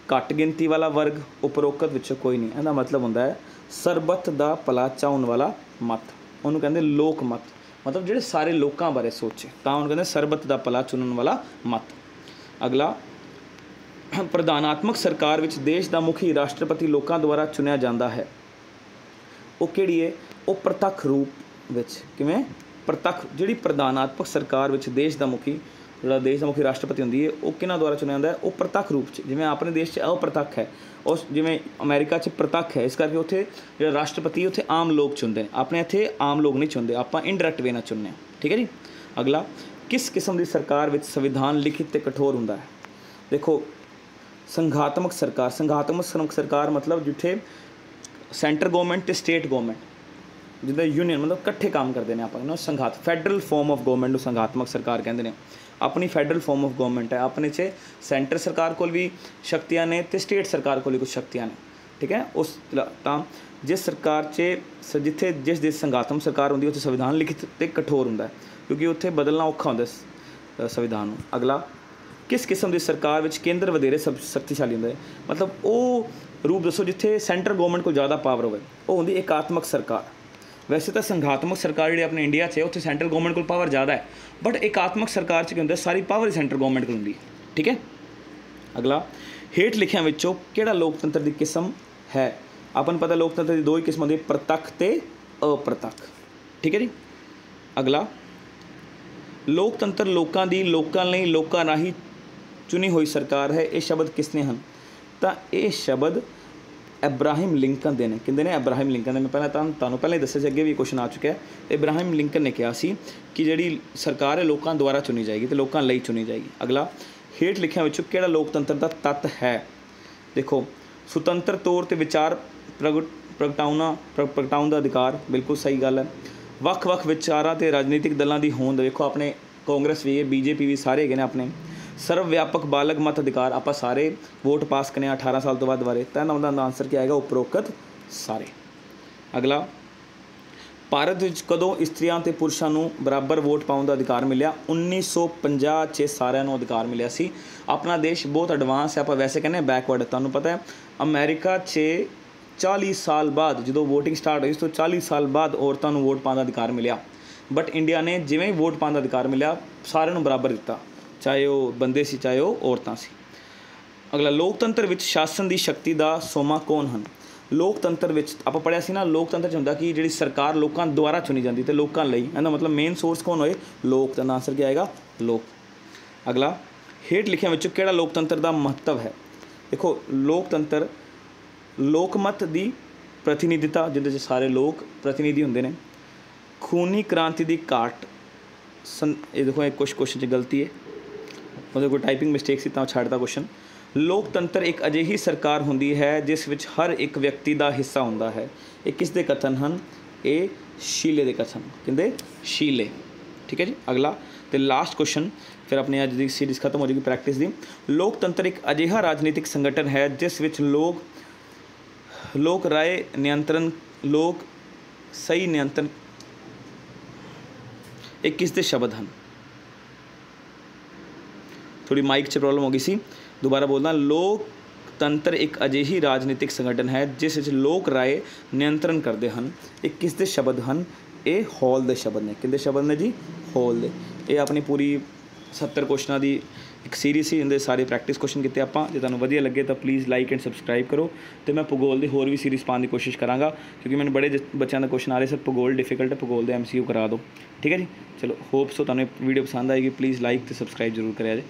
ਘੱਟ ਗਿਣਤੀ ਵਾਲਾ ਵਰਗ, ਉਪਰੋਕਤ ਵਿੱਚੋਂ ਕੋਈ ਨਹੀਂ। ਇਹਦਾ ਮਤਲਬ ਹੁੰਦਾ ਹੈ ਸਰਬੱਤ ਦਾ ਭਲਾ ਚਾਹੁਣ ਵਾਲਾ ਮਤ, ਉਹਨੂੰ ਕਹਿੰਦੇ ਲੋਕ ਮਤ, ਮਤਲਬ ਜਿਹੜੇ ਸਾਰੇ ਲੋਕਾਂ ਬਾਰੇ ਸੋਚੇ, ਤਾਂ ਉਹਨੂੰ ਕਹਿੰਦੇ ਸਰਬੱਤ ਦਾ ਭਲਾ ਚੁਣਨ ਵਾਲਾ ਮਤ। ਅਗਲਾ, ਪ੍ਰਧਾਨਾਤਮਕ ਸਰਕਾਰ ਵਿੱਚ ਦੇਸ਼ ਦਾ ਮੁਖੀ ਰਾਸ਼ਟਰਪਤੀ ਲੋਕਾਂ ਦੁਆਰਾ ਚੁਣਿਆ ਜਾਂਦਾ ਹੈ। ਉਹ ਕਿਹੜੀ ਹੈ? ਉਹ ਪ੍ਰਤੱਖ ਰੂਪ ਵਿੱਚ। ਕਿਵੇਂ? ਪ੍ਰਤੱਖ, ਜਿਹੜੀ ਪ੍ਰਧਾਨਾਤਮਕ ਸਰਕਾਰ ਵਿੱਚ ਦੇਸ਼ ਦਾ ਮੁਖੀ, ਜਿਹੜਾ ਦੇਸ਼ ਦਾ ਮੁਖੀ ਰਾਸ਼ਟਰਪਤੀ ਹੁੰਦੀ ਹੈ, ਉਹ ਕਿਹਨਾਂ ਦੁਆਰਾ ਚੁਣਿਆ ਜਾਂਦਾ ਹੈ? ਉਹ ਪ੍ਰਤੱਖ ਰੂਪ 'ਚ। ਜਿਵੇਂ ਆਪਣੇ ਦੇਸ਼ 'ਚ ਅਪ੍ਰਤੱਖ ਹੈ, ਉਸ ਜਿਵੇਂ ਅਮਰੀਕਾ 'ਚ ਪ੍ਰਤੱਖ ਹੈ, ਇਸ ਕਰਕੇ ਉੱਥੇ ਜਿਹੜਾ ਰਾਸ਼ਟਰਪਤੀ ਉੱਥੇ ਆਮ ਲੋਕ ਚੁਣਦੇ ਨੇ। ਆਪਣੇ ਇੱਥੇ ਆਮ ਲੋਕ ਨਹੀਂ ਚੁਣਦੇ, ਆਪਾਂ ਇਨਡਾਇਰੈਕਟ ਵੇ ਨਾਲ ਚੁਣਦੇ ਹਾਂ, ਠੀਕ ਹੈ ਜੀ। ਅਗਲਾ, ਕਿਸ ਕਿਸਮ ਦੀ ਸਰਕਾਰ ਵਿੱਚ ਸੰਵਿਧਾਨ ਲਿਖਿਤ ਅਤੇ ਕਠੋਰ ਹੁੰਦਾ ਹੈ? ਦੇਖੋ, ਸੰਘਾਤਮਕ ਸਰਕਾਰ, ਸੰਘਾਤਮਕ ਸਰਕਾਰ ਮਤਲਬ ਜਿੱਥੇ ਸੈਂਟਰ ਗੌਰਮੈਂਟ ਅਤੇ ਸਟੇਟ ਗੌਰਮੈਂਟ ਜਿੱਦਾਂ ਯੂਨੀਅਨ ਮਤਲਬ ਇਕੱਠੇ ਕੰਮ ਕਰਦੇ ਨੇ, ਆਪਾਂ ਇਹਨੂੰ ਸੰਘਾਤ, ਫੈਡਰਲ ਫਾਰਮ ਆਫ ਗੌਰਮੈਂਟ ਨੂੰ ਸੰਘਾਤਮਕ ਸਰਕਾਰ ਕਹਿੰਦੇ ਨੇ। ਆਪਣੀ ਫੈਡਰਲ ਫਾਰਮ ਆਫ ਗੌਰਮੈਂਟ ਹੈ, ਆਪਣੇ 'ਚ ਸੈਂਟਰ ਸਰਕਾਰ ਕੋਲ ਵੀ ਸ਼ਕਤੀਆਂ ਨੇ ਅਤੇ ਸਟੇਟ ਸਰਕਾਰ ਕੋਲ ਵੀ ਕੁਛ ਸ਼ਕਤੀਆਂ ਨੇ, ਠੀਕ ਹੈ। ਉਸ ਤਾਂ ਜਿਸ ਸਰਕਾਰ 'ਚ ਜਿੱਥੇ ਜਿਸ ਦੇਸ਼ ਸੰਘਾਤਮਕ ਸਰਕਾਰ ਹੁੰਦੀ ਉੱਥੇ ਸੰਵਿਧਾਨ ਲਿਖਿਤ ਅਤੇ ਕਠੋਰ ਹੁੰਦਾ ਹੈ, ਕਿਉਂਕਿ ਉੱਥੇ ਬਦਲਣਾ ਔਖਾ ਹੁੰਦਾ ਸੰਵਿਧਾਨ ਨੂੰ। ਅਗਲਾ, ਕਿਸ ਕਿਸਮ ਦੀ ਸਰਕਾਰ ਵਿੱਚ ਕੇਂਦਰ ਵਧੇਰੇ ਸ਼ਕਤੀਸ਼ਾਲੀ ਹੁੰਦਾ ਹੈ? ਮਤਲਬ ਉਹ ਰੂਪ ਦੱਸੋ ਜਿੱਥੇ ਸੈਂਟਰ ਗੌਰਮੈਂਟ ਕੋਲ ਜ਼ਿਆਦਾ ਪਾਵਰ ਹੋਵੇ, ਉਹ ਹੁੰਦੀ ਏਕਾਤਮਕ ਸਰਕਾਰ। ਵੈਸੇ ਤਾਂ ਸੰਘਾਤਮਕ ਸਰਕਾਰ ਜਿਹੜੀ ਆਪਣੇ ਇੰਡੀਆ 'ਚ ਹੈ ਉੱਥੇ ਸੈਂਟਰਲ ਗੌਰਮੈਂਟ ਕੋਲ ਪਾਵਰ ਜ਼ਿਆਦਾ ਹੈ, ਬਟ ਏਕਾਤਮਕ ਸਰਕਾਰ 'ਚ ਕੀ ਹੁੰਦਾ, ਸਾਰੀ ਪਾਵਰ ਹੀ ਸੈਂਟਰ ਗੌਰਮੈਂਟ ਕੋਲ ਹੁੰਦੀ ਹੈ, ਠੀਕ ਹੈ। ਅਗਲਾ, ਹੇਠ ਲਿਖਿਆਂ ਵਿੱਚੋਂ ਕਿਹੜਾ ਲੋਕਤੰਤਰ ਦੀ ਕਿਸਮ ਹੈ? ਆਪਾਂ ਨੂੰ ਪਤਾ ਲੋਕਤੰਤਰ ਦੀ 2 ਹੀ ਕਿਸਮਾਂ ਹੁੰਦੀਆਂ, ਪ੍ਰਤੱਖ ਅਤੇ ਅਪ੍ਰਤੱਖ, ਠੀਕ ਹੈ ਜੀ। ਅਗਲਾ, ਲੋਕਤੰਤਰ ਲੋਕਾਂ ਦੀ, ਲੋਕਾਂ ਲਈ, ਲੋਕਾਂ ਰਾਹੀਂ ਚੁਣੀ ਹੋਈ ਸਰਕਾਰ ਹੈ। ਇਹ ਸ਼ਬਦ ਕਿਸ ਨੇ ਹਨ? ਤਾਂ ਇਹ ਸ਼ਬਦ ਇਬਰਾਹਿਮ ਲਿੰਕਨ ਦੇ ਨੇ। ਕਹਿੰਦੇ ਨੇ ਇਬਰਾਹਿਮ ਲਿੰਕਨ ਦੇ। ਮੈਂ ਪਹਿਲਾਂ ਤੁਹਾਨੂੰ ਪਹਿਲਾਂ ਹੀ ਦੱਸਿਆ ਸੀ, ਅੱਗੇ ਵੀ ਕੁਐਸਚਨ ਆ ਚੁੱਕਿਆ। ਇਬਰਾਹਿਮ ਲਿੰਕਨ ਨੇ ਕਿਹਾ ਸੀ ਕਿ ਜਿਹੜੀ ਸਰਕਾਰ ਹੈ ਲੋਕਾਂ ਦੁਆਰਾ ਚੁਣੀ ਜਾਏਗੀ ਅਤੇ ਲੋਕਾਂ ਲਈ ਚੁਣੀ ਜਾਏਗੀ। ਅਗਲਾ, ਹੇਠ ਲਿਖਿਆਂ ਵਿੱਚੋਂ ਕਿਹੜਾ ਲੋਕਤੰਤਰ ਦਾ ਤੱਤ ਹੈ? ਦੇਖੋ, ਸੁਤੰਤਰ ਤੌਰ 'ਤੇ ਵਿਚਾਰ ਪ੍ਰਗਟਾਉਣ ਦਾ ਅਧਿਕਾਰ, ਬਿਲਕੁਲ ਸਹੀ ਗੱਲ ਹੈ। ਵੱਖ-ਵੱਖ ਵਿਚਾਰਾਂ ਅਤੇ ਰਾਜਨੀਤਿਕ ਦਲਾਂ ਦੀ ਹੋਂਦ, ਵੇਖੋ ਆਪਣੇ ਕਾਂਗਰਸ ਵੀ ਹੈ, BJP ਵੀ, ਸਾਰੇ ਹੈਗੇ ਨੇ ਆਪਣੇ। ਸਰਵ ਵਿਆਪਕ ਬਾਲਗ ਮਤ ਅਧਿਕਾਰ, ਆਪਾਂ ਸਾਰੇ ਵੋਟ ਪਾਸ ਕਰਨੇ 18 ਸਾਲ ਤੋਂ ਬਾਅਦ ਬਾਰੇ, ਤਾਂ ਇਹਨਾਂ ਦਾ ਆਨਸਰ ਕੀ ਆਏਗਾ, ਉਪਰੋਕਤ ਸਾਰੇ। ਅਗਲਾ, ਭਾਰਤ ਵਿੱਚ ਕਦੋਂ ਇਸਤਰੀਆਂ ਅਤੇ ਪੁਰਸ਼ਾਂ ਨੂੰ ਬਰਾਬਰ ਵੋਟ ਪਾਉਣ ਦਾ ਅਧਿਕਾਰ ਮਿਲਿਆ? 1950 'ਚ ਸਾਰਿਆਂ ਨੂੰ ਅਧਿਕਾਰ ਮਿਲਿਆ ਸੀ। ਆਪਣਾ ਦੇਸ਼ ਬਹੁਤ ਐਡਵਾਂਸ ਹੈ, ਆਪਾਂ ਵੈਸੇ ਕਹਿੰਦੇ ਬੈਕਵਰਡ। ਤੁਹਾਨੂੰ ਪਤਾ ਹੈ ਅਮਰੀਕਾ 'ਚ 40 ਸਾਲ ਬਾਅਦ ਜਦੋਂ ਵੋਟਿੰਗ ਸਟਾਰਟ ਹੋਈ, ਉਸ ਤੋਂ 40 ਸਾਲ ਬਾਅਦ ਔਰਤਾਂ ਨੂੰ ਵੋਟ ਪਾਉਣ ਦਾ ਅਧਿਕਾਰ ਮਿਲਿਆ। ਬਟ ਇੰਡੀਆ ਨੇ ਜਿਵੇਂ ਹੀ ਵੋਟ ਪਾਉਣ ਦਾ ਅਧਿਕਾਰ ਮਿਲਿਆ ਸਾਰਿਆਂ ਨੂੰ ਬਰਾਬਰ ਦਿੱਤਾ, ਚਾਹੇ ਉਹ ਬੰਦੇ ਸੀ ਚਾਹੇ ਉਹ ਔਰਤਾਂ ਸੀ। ਅਗਲਾ, ਲੋਕਤੰਤਰ ਵਿੱਚ ਸ਼ਾਸਨ ਦੀ ਸ਼ਕਤੀ ਦਾ ਸੋਮਾ ਕੌਣ ਹਨ? ਲੋਕਤੰਤਰ ਵਿੱਚ ਆਪਾਂ ਪੜ੍ਹਿਆ ਸੀ ਨਾ, ਲੋਕਤੰਤਰ 'ਚ ਹੁੰਦਾ ਕਿ ਜਿਹੜੀ ਸਰਕਾਰ ਲੋਕਾਂ ਦੁਆਰਾ ਚੁਣੀ ਜਾਂਦੀ ਅਤੇ ਲੋਕਾਂ ਲਈ, ਇਹਦਾ ਮਤਲਬ ਮੇਨ ਸੋਰਸ ਕੌਣ ਹੋਏ? ਲੋਕ। ਤਾਂ ਆਨਸਰ ਕੀ ਆਏਗਾ? ਲੋਕ। ਅਗਲਾ, ਹੇਠ ਲਿਖਿਆਂ ਵਿੱਚੋਂ ਕਿਹੜਾ ਲੋਕਤੰਤਰ ਦਾ ਮਹੱਤਵ ਹੈ? ਦੇਖੋ, ਲੋਕਤੰਤਰ ਲੋਕਮਤ ਦੀ ਪ੍ਰਤੀਨਿਧਤਾ, ਜਿਹਦੇ 'ਚ ਸਾਰੇ ਲੋਕ ਪ੍ਰਤੀਨਿਧੀ ਹੁੰਦੇ ਨੇ। ਖੂਨੀ ਕ੍ਰਾਂਤੀ ਦੀ ਘਾਟ ਇਹ ਦੇਖੋ, ਇਹ ਕੁਛ ਕੁਐਸਚਨ 'ਚ ਗਲਤੀ ਹੈ, ਉਹਦੇ ਕੋਈ ਟਾਈਪਿੰਗ ਮਿਸਟੇਕ ਸੀ ਤਾਂ ਛੱਡਦਾ ਕੁਐਸਚਨ। ਲੋਕਤੰਤਰ ਇੱਕ ਅਜਿਹੀ ਸਰਕਾਰ ਹੁੰਦੀ ਹੈ ਜਿਸ ਵਿੱਚ ਹਰ ਇੱਕ ਵਿਅਕਤੀ ਦਾ ਹਿੱਸਾ ਹੁੰਦਾ ਹੈ। ਇਹ ਕਿਸ ਦੇ ਕਥਨ ਹਨ? ਇਹ ਸ਼ੀਲੇ ਦੇ ਕਥਨ। ਕਹਿੰਦੇ ਸ਼ੀਲੇ। ਠੀਕ ਹੈ ਜੀ। ਅਗਲਾ ਤੇ ਲਾਸਟ ਕੁਐਸਚਨ, ਫਿਰ ਆਪਣੀ ਅੱਜ ਦੀ ਸੀਰੀਜ਼ ਖਤਮ ਹੋ ਜਾਏਗੀ ਪ੍ਰੈਕਟਿਸ ਦੀ। ਲੋਕਤੰਤਰ ਇੱਕ ਅਜਿਹਾ ਰਾਜਨੀਤਿਕ ਸੰਗਠਨ ਹੈ ਜਿਸ ਵਿੱਚ ਲੋਕ ਰਾਏ ਨਿਯੰਤਰਣ, ਲੋਕ ਸਹੀ ਨਿਯੰਤਰਣ, ਇਹ ਕਿਸ ਦੇ ਸ਼ਬਦ ਹਨ? ਥੋੜੀ ਮਾਈਕ 'ਚ ਪ੍ਰੋਬਲਮ ਹੋ ਗਈ ਸੀ, ਦੁਬਾਰਾ ਬੋਲਦਾ। ਲੋਕਤੰਤਰ ਇੱਕ ਅਜਿਹੀ ਰਾਜਨੀਤਿਕ ਸੰਗਠਨ ਹੈ ਜਿਸ ਵਿੱਚ ਲੋਕ ਰਾਏ ਨਿਯੰਤਰਣ ਕਰਦੇ ਹਨ। ਇਹ ਕਿਸ ਦੇ ਸ਼ਬਦ ਹਨ? ਇਹ ਹੌਲ ਦੇ ਸ਼ਬਦ ਨੇ। ਕਿਹਦੇ ਸ਼ਬਦ ਨੇ ਜੀ? ਹੌਲ ਦੇ। ਇਹ ਆਪਣੀ ਪੂਰੀ 70 ਕੁਐਸਚਨਾਂ ਦੀ ਇੱਕ ਸੀਰੀਜ਼ ਸੀ, ਇਹਦੇ ਸਾਰੇ ਪ੍ਰੈਕਟਿਸ ਕੁਐਸਚਨ ਕੀਤੇ ਆਪਾਂ। ਜੇ ਤੁਹਾਨੂੰ ਵਧੀਆ ਲੱਗੇ ਤਾਂ ਪਲੀਜ਼ ਲਾਈਕ ਐਂਡ ਸਬਸਕ੍ਰਾਈਬ ਕਰੋ, ਅਤੇ ਮੈਂ ਭੂਗੋਲ ਦੀ ਹੋਰ ਵੀ ਸੀਰੀਜ਼ ਪਾਉਣ ਦੀ ਕੋਸ਼ਿਸ਼ ਕਰਾਂਗਾ, ਕਿਉਂਕਿ ਮੈਨੂੰ ਬੜੇ ਬੱਚਿਆਂ ਦਾ ਕੁਐਸਚਨ ਆ ਰਹੇ ਸਰ ਭੂਗੋਲ ਡਿਫੀਕਲਟ ਹੈ, ਭੂਗੋਲ ਦੇ MCQ ਕਰਾ ਦਿਓ। ਠੀਕ ਹੈ ਜੀ। ਚਲੋ, ਹੋਪ ਸੋ ਤੁਹਾਨੂੰ ਵੀਡੀਓ ਪਸੰਦ ਆਏਗੀ। ਪਲੀਜ਼ ਲਾਈਕ ਅਤੇ ਸਬਸਕ੍ਰਾਈਬ ਜ਼ਰੂਰ ਕਰਿਆ ਜੇ।